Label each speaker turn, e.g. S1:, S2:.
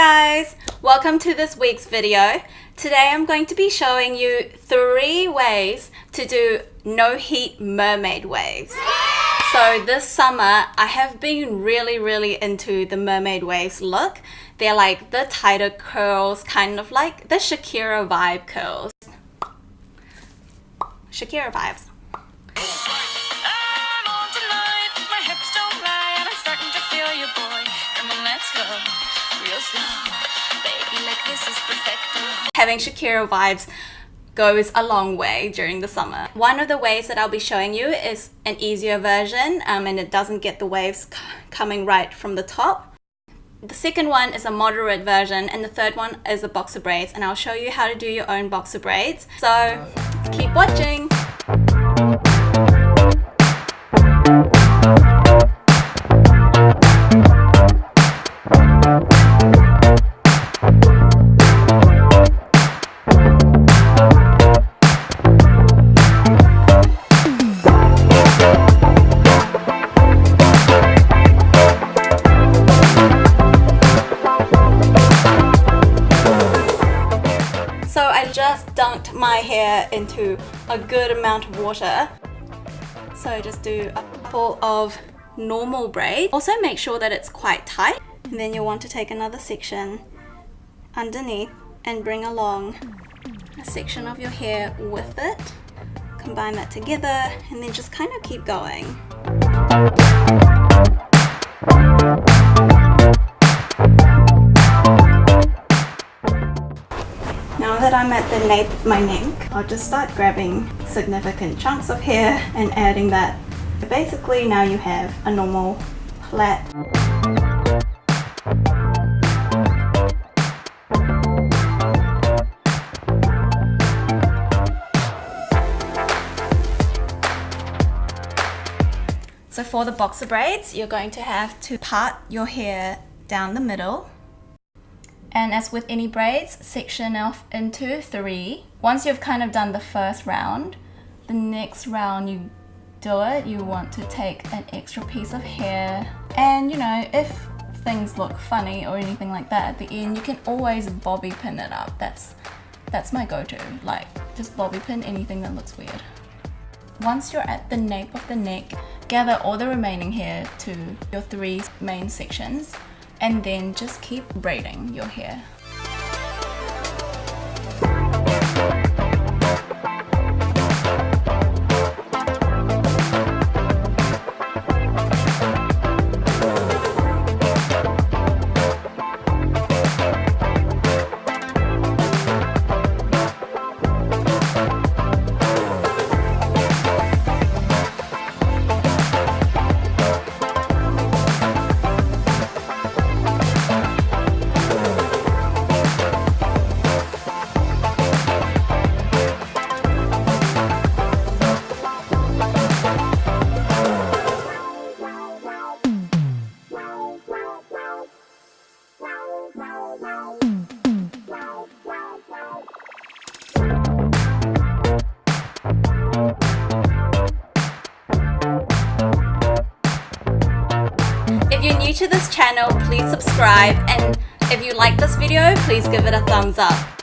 S1: guys, welcome to this week's video. Today I'm going to be showing you 3 ways to do no heat mermaid waves. So this summer I have been really into the mermaid waves look. They're like the tighter curls, kind of like the Shakira vibe curls. Shakira vibes. Having Shakira vibes goes a long way during the summer. One of the ways that I'll be showing you is an easier version and it doesn't get the waves coming right from the top. The second one is a moderate version and the third one is the boxer braids, and I'll show you how to do your own boxer braids. So keep watching. So I just dunked my hair into a good amount of water. So just do a couple of normal braids. Also make sure that it's quite tight. And then you'll want to take another section underneath and bring along a section of your hair with it. Combine that together and then just kind of keep going. Now that I'm at the nape of my neck, I'll just start grabbing significant chunks of hair and adding that. Basically now you have a normal plait. So for the boxer braids, you're going to have to part your hair down the middle. And as with any braids, section off into 3. Once you've kind of done the first round, the next round you do it, you want to take an extra piece of hair. And you know, if things look funny or anything like that at the end, you can always bobby pin it up. That's my go-to, like just bobby pin anything that looks weird. Once you're at the nape of the neck, gather all the remaining hair to your 3 main sections. And then just keep braiding your hair. If you're new to this channel, please subscribe, and if you like this video, please give it a thumbs up.